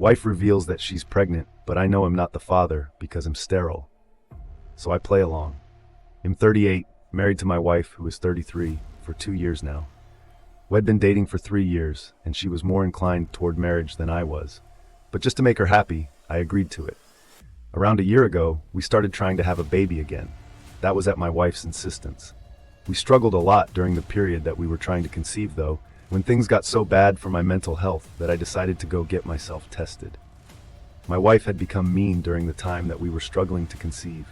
Wife reveals that she's pregnant, but I know I'm not the father because I'm sterile. So I play along. I'm 38, married to my wife, who is 33, for 2 years now. We'd been dating for 3 years, and she was more inclined toward marriage than I was. But just to make her happy, I agreed to it. Around a year ago, we started trying to have a baby again. That was at my wife's insistence. We struggled a lot during the period that we were trying to conceive, though, when things got so bad for my mental health that I decided to go get myself tested. My wife had become mean during the time that we were struggling to conceive,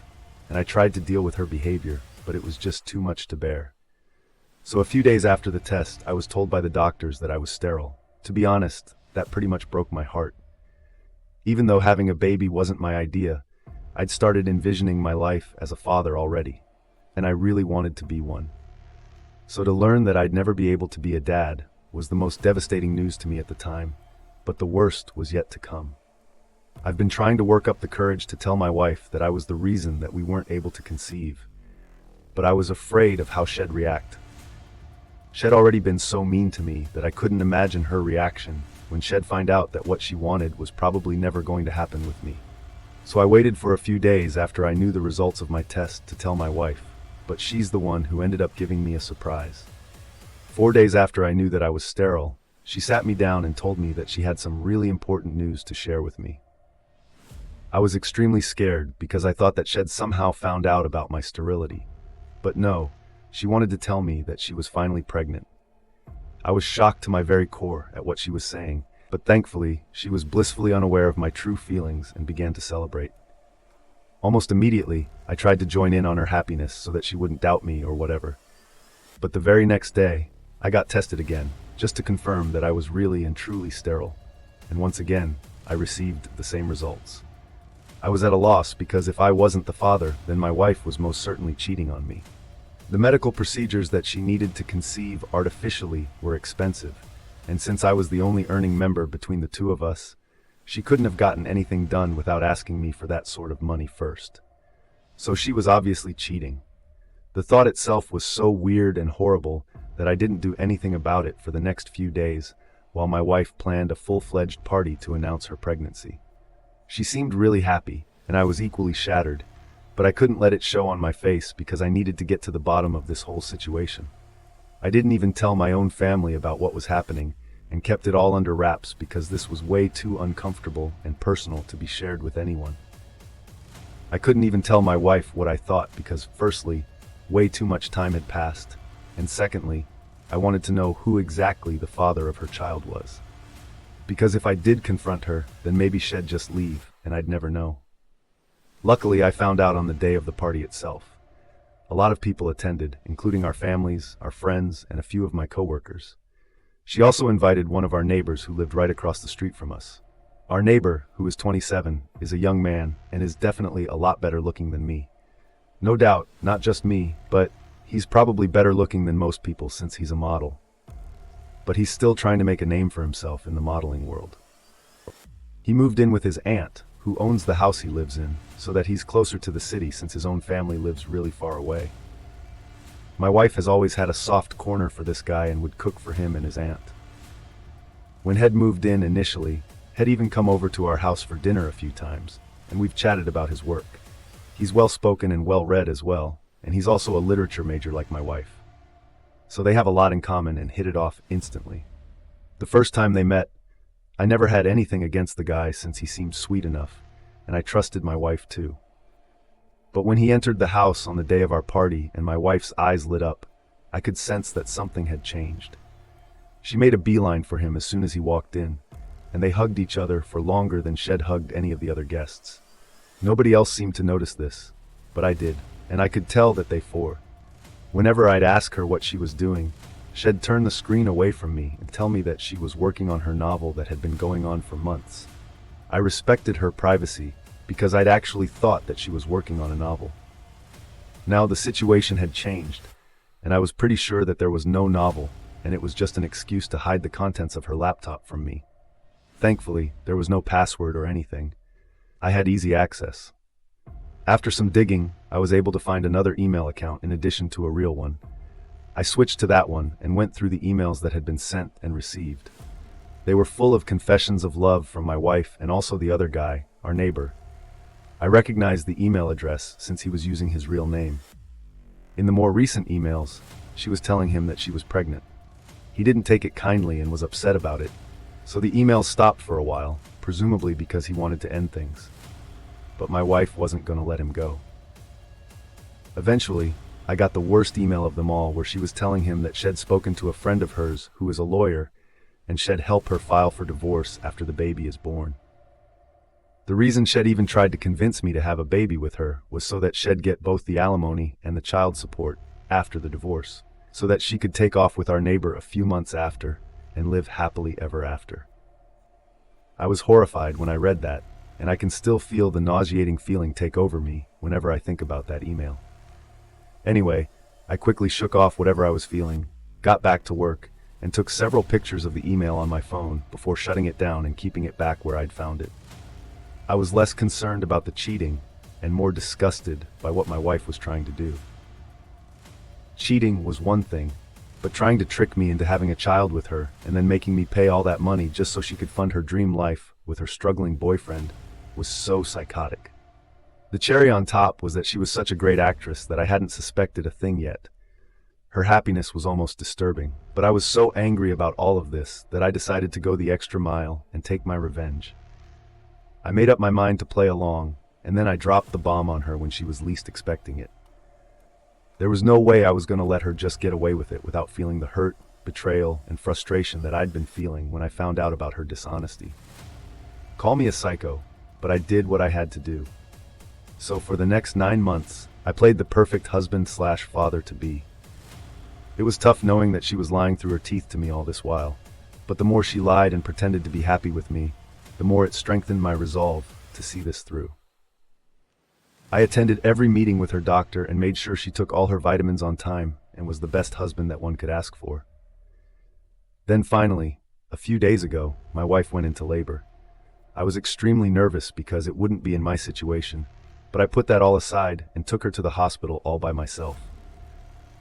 and I tried to deal with her behavior, but it was just too much to bear. So a few days after the test, I was told by the doctors that I was sterile. To be honest, that pretty much broke my heart. Even though having a baby wasn't my idea, I'd started envisioning my life as a father already, and I really wanted to be one. So to learn that I'd never be able to be a dad was the most devastating news to me at the time, but the worst was yet to come. I've been trying to work up the courage to tell my wife that I was the reason that we weren't able to conceive, but I was afraid of how she'd react. She'd already been so mean to me that I couldn't imagine her reaction when she'd find out that what she wanted was probably never going to happen with me. So I waited for a few days after I knew the results of my test to tell my wife, but she's the one who ended up giving me a surprise. 4 days after I knew that I was sterile, she sat me down and told me that she had some really important news to share with me. I was extremely scared because I thought that she'd somehow found out about my sterility. But no, she wanted to tell me that she was finally pregnant. I was shocked to my very core at what she was saying, but thankfully, she was blissfully unaware of my true feelings and began to celebrate. Almost immediately, I tried to join in on her happiness so that she wouldn't doubt me or whatever. But the very next day, I got tested again, just to confirm that I was really and truly sterile. And once again, I received the same results. I was at a loss because if I wasn't the father, then my wife was most certainly cheating on me. The medical procedures that she needed to conceive artificially were expensive, and since I was the only earning member between the two of us, she couldn't have gotten anything done without asking me for that sort of money first. So she was obviously cheating. The thought itself was so weird and horrible that I didn't do anything about it for the next few days while my wife planned a full-fledged party to announce her pregnancy. She seemed really happy, and I was equally shattered, but I couldn't let it show on my face because I needed to get to the bottom of this whole situation. I didn't even tell my own family about what was happening and kept it all under wraps because this was way too uncomfortable and personal to be shared with anyone. I couldn't even tell my wife what I thought because, firstly, way too much time had passed, and secondly, I wanted to know who exactly the father of her child was. Because if I did confront her, then maybe she'd just leave, and I'd never know. Luckily, I found out on the day of the party itself. A lot of people attended, including our families, our friends, and a few of my coworkers. She also invited one of our neighbors who lived right across the street from us. Our neighbor, who is 27, is a young man and is definitely a lot better looking than me. No doubt, not just me, but he's probably better looking than most people since he's a model. But he's still trying to make a name for himself in the modeling world. He moved in with his aunt, who owns the house he lives in, so that he's closer to the city since his own family lives really far away. My wife has always had a soft corner for this guy and would cook for him and his aunt. When Head moved in initially, Head even come over to our house for dinner a few times, and we've chatted about his work. He's well-spoken and well-read as well, and he's also a literature major like my wife. So they have a lot in common and hit it off instantly. The first time they met, I never had anything against the guy since he seemed sweet enough, and I trusted my wife too. But when he entered the house on the day of our party and my wife's eyes lit up, I could sense that something had changed. She made a beeline for him as soon as he walked in, and they hugged each other for longer than she'd hugged any of the other guests. Nobody else seemed to notice this, but I did, and I could tell that they fought. Whenever I'd ask her what she was doing, she'd turn the screen away from me and tell me that she was working on her novel that had been going on for months. I respected her privacy because I'd actually thought that she was working on a novel. Now the situation had changed, and I was pretty sure that there was no novel, and it was just an excuse to hide the contents of her laptop from me. Thankfully, there was no password or anything. I had easy access. After some digging, I was able to find another email account in addition to a real one. I switched to that one and went through the emails that had been sent and received. They were full of confessions of love from my wife and also the other guy, our neighbor. I recognized the email address since he was using his real name. In the more recent emails, she was telling him that she was pregnant. He didn't take it kindly and was upset about it, so the emails stopped for a while, presumably because he wanted to end things. But my wife wasn't going to let him go. Eventually, I got the worst email of them all, where she was telling him that she'd spoken to a friend of hers who is a lawyer and she'd help her file for divorce after the baby is born. The reason she'd even tried to convince me to have a baby with her was so that she'd get both the alimony and the child support after the divorce, so that she could take off with our neighbor a few months after and live happily ever after. I was horrified when I read that, and I can still feel the nauseating feeling take over me whenever I think about that email. Anyway, I quickly shook off whatever I was feeling, got back to work, and took several pictures of the email on my phone before shutting it down and keeping it back where I'd found it. I was less concerned about the cheating and more disgusted by what my wife was trying to do. Cheating was one thing, but trying to trick me into having a child with her and then making me pay all that money just so she could fund her dream life with her struggling boyfriend was so psychotic. The cherry on top was that she was such a great actress that I hadn't suspected a thing yet. Her happiness was almost disturbing, but I was so angry about all of this that I decided to go the extra mile and take my revenge. I made up my mind to play along, and then I dropped the bomb on her when she was least expecting it. There was no way I was going to let her just get away with it without feeling the hurt, betrayal, and frustration that I'd been feeling when I found out about her dishonesty. Call me a psycho, but I did what I had to do. So for the next 9 months, I played the perfect husband/father-to-be. It was tough knowing that she was lying through her teeth to me all this while, but the more she lied and pretended to be happy with me, the more it strengthened my resolve to see this through. I attended every meeting with her doctor and made sure she took all her vitamins on time and was the best husband that one could ask for. Then finally, a few days ago, my wife went into labor. I was extremely nervous because it wouldn't be in my situation, but I put that all aside and took her to the hospital all by myself.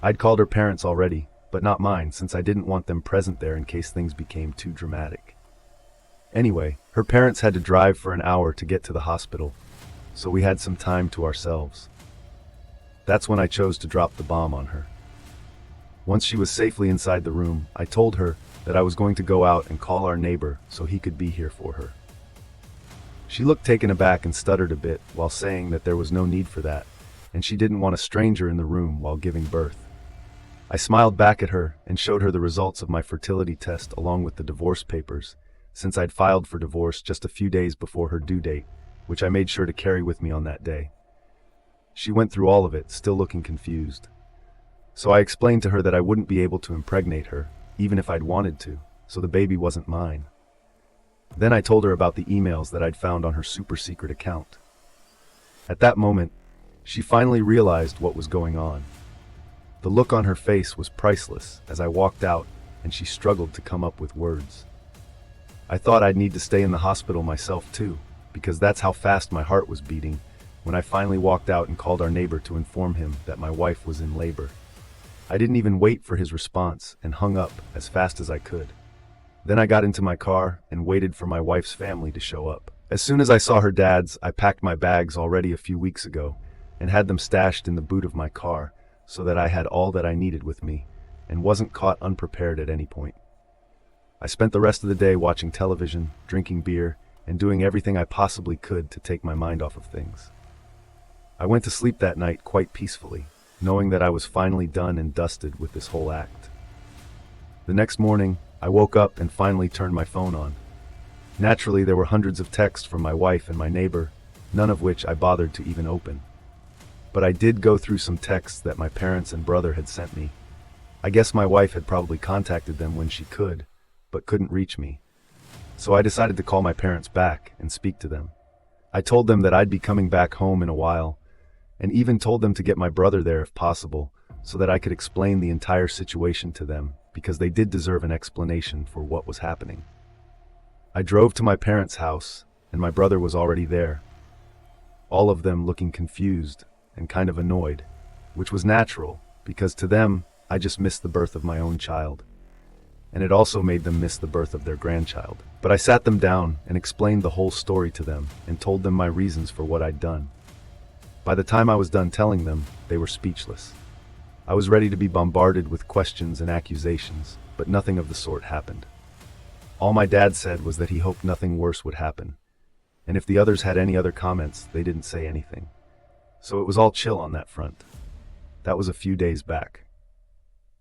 I'd called her parents already, but not mine, since I didn't want them present there in case things became too dramatic. Anyway, her parents had to drive for an hour to get to the hospital, so we had some time to ourselves. That's when I chose to drop the bomb on her. Once she was safely inside the room, I told her that I was going to go out and call our neighbor so he could be here for her. She looked taken aback and stuttered a bit while saying that there was no need for that, and she didn't want a stranger in the room while giving birth. I smiled back at her and showed her the results of my fertility test along with the divorce papers, since I'd filed for divorce just a few days before her due date, which I made sure to carry with me on that day. She went through all of it, still looking confused. So I explained to her that I wouldn't be able to impregnate her, even if I'd wanted to, so the baby wasn't mine. Then I told her about the emails that I'd found on her super secret account. At that moment, she finally realized what was going on. The look on her face was priceless as I walked out, and she struggled to come up with words. I thought I'd need to stay in the hospital myself too, because that's how fast my heart was beating when I finally walked out and called our neighbor to inform him that my wife was in labor. I didn't even wait for his response and hung up as fast as I could. Then I got into my car and waited for my wife's family to show up. As soon as I saw her dad's, I packed my bags already a few weeks ago and had them stashed in the boot of my car so that I had all that I needed with me and wasn't caught unprepared at any point. I spent the rest of the day watching television, drinking beer, and doing everything I possibly could to take my mind off of things. I went to sleep that night quite peacefully, knowing that I was finally done and dusted with this whole act. The next morning, I woke up and finally turned my phone on. Naturally, there were hundreds of texts from my wife and my neighbor, none of which I bothered to even open. But I did go through some texts that my parents and brother had sent me. I guess my wife had probably contacted them when she could, but couldn't reach me. So I decided to call my parents back and speak to them. I told them that I'd be coming back home in a while, and even told them to get my brother there if possible, so that I could explain the entire situation to them, because they did deserve an explanation for what was happening. I drove to my parents' house, and my brother was already there, all of them looking confused and kind of annoyed, which was natural, because to them, I just missed the birth of my own child. and it also made them miss the birth of their grandchild. But I sat them down and explained the whole story to them and told them my reasons for what I'd done. By the time I was done telling them, they were speechless. I was ready to be bombarded with questions and accusations, but nothing of the sort happened. All my dad said was that he hoped nothing worse would happen, and if the others had any other comments, they didn't say anything. So it was all chill on that front. That was a few days back.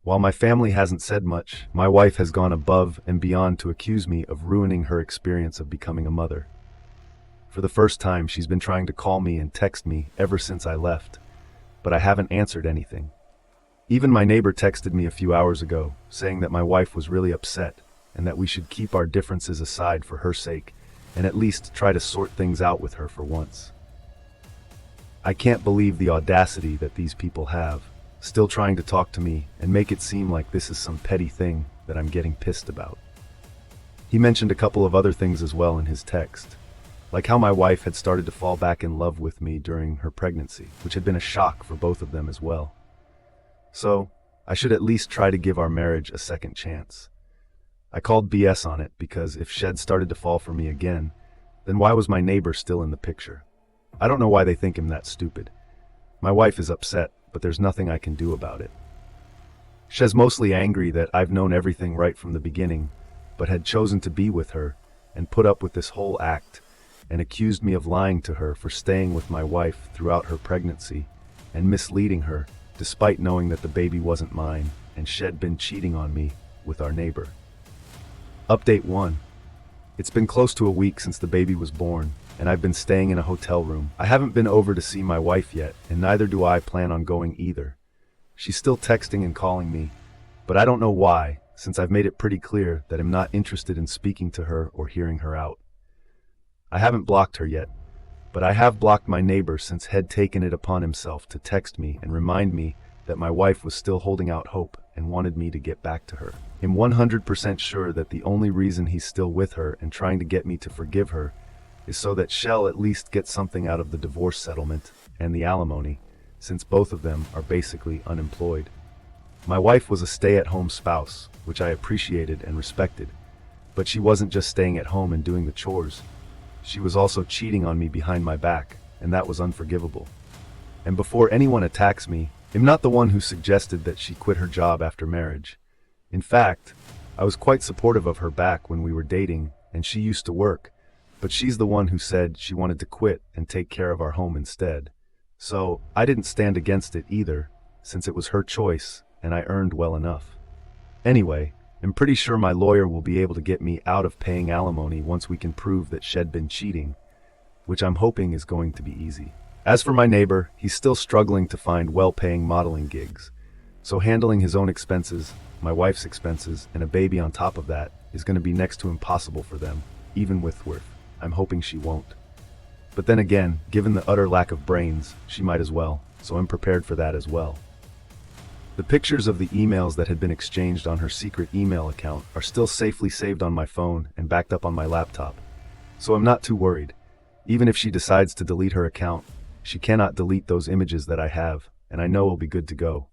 While my family hasn't said much, my wife has gone above and beyond to accuse me of ruining her experience of becoming a mother. For the first time, she's been trying to call me and text me ever since I left, but I haven't answered anything. Even my neighbor texted me a few hours ago, saying that my wife was really upset and that we should keep our differences aside for her sake and at least try to sort things out with her for once. I can't believe the audacity that these people have, still trying to talk to me and make it seem like this is some petty thing that I'm getting pissed about. He mentioned a couple of other things as well in his text, like how my wife had started to fall back in love with me during her pregnancy, which had been a shock for both of them as well. So, I should at least try to give our marriage a second chance. I called BS on it because if Shed started to fall for me again, then why was my neighbor still in the picture? I don't know why they think I'm that stupid. My wife is upset, but there's nothing I can do about it. Shed's mostly angry that I've known everything right from the beginning, but had chosen to be with her and put up with this whole act, and accused me of lying to her for staying with my wife throughout her pregnancy and misleading her, despite knowing that the baby wasn't mine and Shed been cheating on me with our neighbor. Update 1. It's been close to a week since the baby was born, and I've been staying in a hotel room. I haven't been over to see my wife yet, and neither do I plan on going either. She's still texting and calling me, but I don't know why, since I've made it pretty clear that I'm not interested in speaking to her or hearing her out. I haven't blocked her yet, but I have blocked my neighbor since he'd taken it upon himself to text me and remind me that my wife was still holding out hope and wanted me to get back to her. I'm 100% sure that the only reason he's still with her and trying to get me to forgive her is so that Shell at least gets something out of the divorce settlement and the alimony, since both of them are basically unemployed. My wife was a stay-at-home spouse, which I appreciated and respected, but she wasn't just staying at home and doing the chores. She was also cheating on me behind my back, and that was unforgivable. And before anyone attacks me, I'm not the one who suggested that she quit her job after marriage. In fact, I was quite supportive of her back when we were dating, and she used to work, but she's the one who said she wanted to quit and take care of our home instead. So, I didn't stand against it either, since it was her choice, and I earned well enough. Anyway, I'm pretty sure my lawyer will be able to get me out of paying alimony once we can prove that Shed been cheating, which I'm hoping is going to be easy. As for my neighbor, he's still struggling to find well-paying modeling gigs, so handling his own expenses, my wife's expenses, and a baby on top of that is going to be next to impossible for them, even with worth. I'm hoping she won't. But then again, given the utter lack of brains, she might as well, so I'm prepared for that as well. The pictures of the emails that had been exchanged on her secret email account are still safely saved on my phone and backed up on my laptop, so I'm not too worried. Even if she decides to delete her account, she cannot delete those images that I have, and I know we'll be good to go.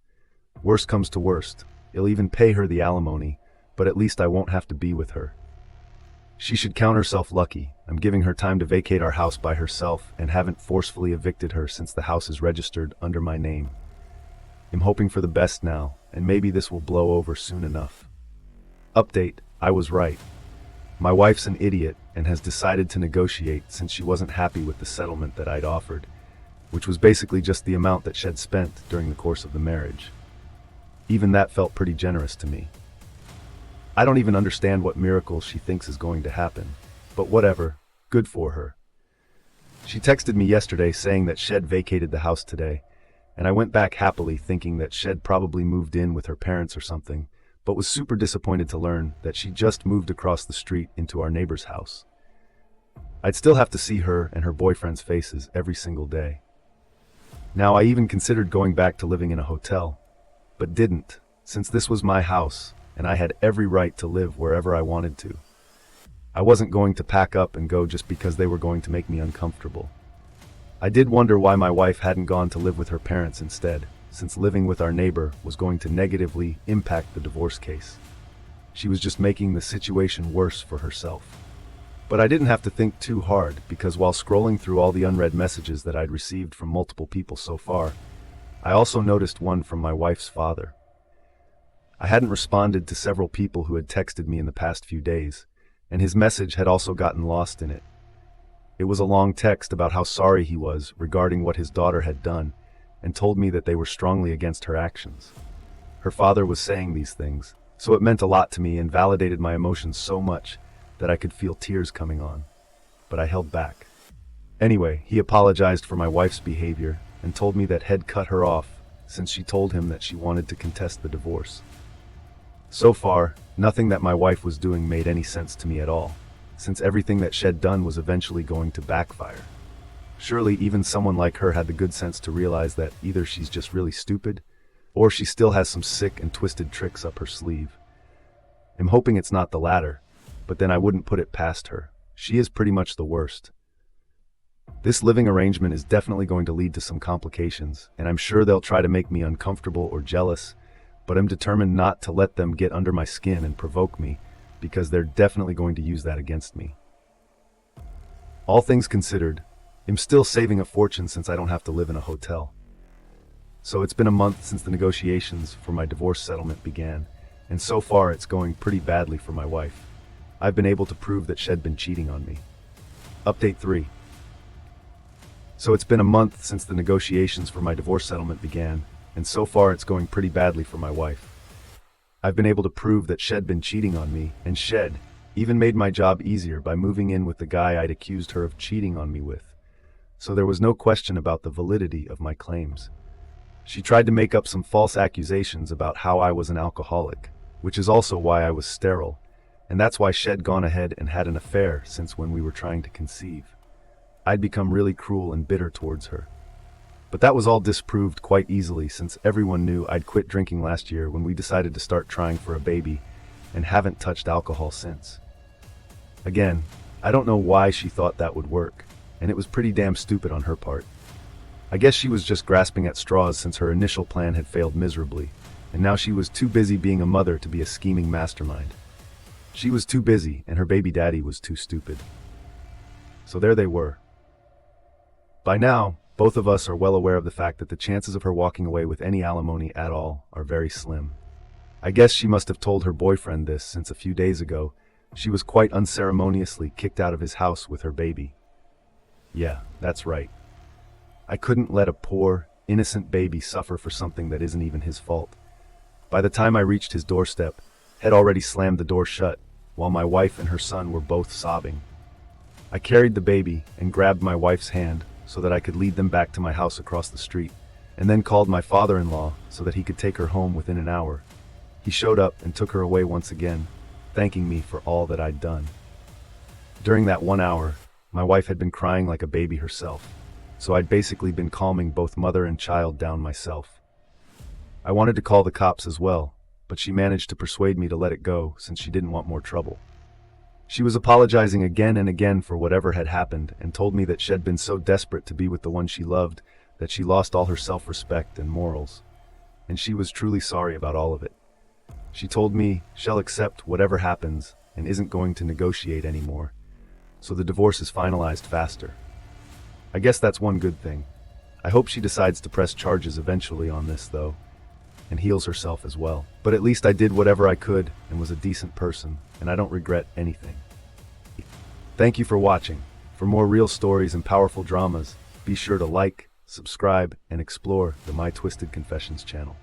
Worst comes to worst, I'll even pay her the alimony, but at least I won't have to be with her. She should count herself lucky. I'm giving her time to vacate our house by herself and haven't forcefully evicted her since the house is registered under my name. I'm hoping for the best now, and maybe this will blow over soon enough. Update, I was right. My wife's an idiot and has decided to negotiate since she wasn't happy with the settlement that I'd offered, which was basically just the amount that Shed spent during the course of the marriage. Even that felt pretty generous to me. I don't even understand what miracle she thinks is going to happen, but whatever, good for her. She texted me yesterday saying that Shed vacated the house today, and I went back happily thinking that Shed probably moved in with her parents or something, but was super disappointed to learn that she just moved across the street into our neighbor's house. I'd still have to see her and her boyfriend's faces every single day. Now, I even considered going back to living in a hotel, but didn't, since this was my house, and I had every right to live wherever I wanted to. I wasn't going to pack up and go just because they were going to make me uncomfortable. I did wonder why my wife hadn't gone to live with her parents instead, since living with our neighbor was going to negatively impact the divorce case. She was just making the situation worse for herself. But I didn't have to think too hard, because while scrolling through all the unread messages that I'd received from multiple people so far, I also noticed one from my wife's father. I hadn't responded to several people who had texted me in the past few days, and his message had also gotten lost in it. It was a long text about how sorry he was regarding what his daughter had done, and told me that they were strongly against her actions. Her father was saying these things, so it meant a lot to me and validated my emotions so much that I could feel tears coming on. But I held back. Anyway, he apologized for my wife's behavior and told me that Head cut her off since she told him that she wanted to contest the divorce. So far, nothing that my wife was doing made any sense to me at all, since everything that she'd done was eventually going to backfire. Surely even someone like her had the good sense to realize that either she's just really stupid, or she still has some sick and twisted tricks up her sleeve. I'm hoping it's not the latter, but then I wouldn't put it past her. She is pretty much the worst. This living arrangement is definitely going to lead to some complications, and I'm sure they'll try to make me uncomfortable or jealous, but I'm determined not to let them get under my skin and provoke me, because they're definitely going to use that against me. All things considered, I'm still saving a fortune since I don't have to live in a hotel. So it's been a month since the negotiations for my divorce settlement began, and so far it's going pretty badly for my wife. I've been able to prove that she'd been cheating on me. Update 3. So it's been a month since the negotiations for my divorce settlement began, and so far it's going pretty badly for my wife. I've been able to prove that she'd been cheating on me, and she'd even made my job easier by moving in with the guy I'd accused her of cheating on me with. So there was no question about the validity of my claims. She tried to make up some false accusations about how I was an alcoholic, which is also why I was sterile, and that's why she'd gone ahead and had an affair since when we were trying to conceive. I'd become really cruel and bitter towards her. But that was all disproved quite easily, since everyone knew I'd quit drinking last year when we decided to start trying for a baby, and haven't touched alcohol since. Again, I don't know why she thought that would work, and it was pretty damn stupid on her part. I guess she was just grasping at straws since her initial plan had failed miserably, and now she was too busy being a mother to be a scheming mastermind. She was too busy, and her baby daddy was too stupid. So there they were. By now, both of us are well aware of the fact that the chances of her walking away with any alimony at all are very slim. I guess she must have told her boyfriend this, since a few days ago, she was quite unceremoniously kicked out of his house with her baby. Yeah, that's right. I couldn't let a poor, innocent baby suffer for something that isn't even his fault. By the time I reached his doorstep, had already slammed the door shut, while my wife and her son were both sobbing. I carried the baby and grabbed my wife's hand so that I could lead them back to my house across the street, and then called my father-in-law so that he could take her home within an hour. He showed up and took her away once again, thanking me for all that I'd done. During that 1 hour, my wife had been crying like a baby herself, so I'd basically been calming both mother and child down myself. I wanted to call the cops as well, but she managed to persuade me to let it go since she didn't want more trouble. She was apologizing again and again for whatever had happened, and told me that she'd been so desperate to be with the one she loved that she lost all her self-respect and morals, and she was truly sorry about all of it. She told me she'll accept whatever happens and isn't going to negotiate anymore, so the divorce is finalized faster. I guess that's one good thing. I hope she decides to press charges eventually on this, though, and heals herself as well. But at least I did whatever I could and was a decent person, and I don't regret anything. Thank you for watching. For more real stories and powerful dramas, be sure to like, subscribe, and explore the My Twisted Confessions channel.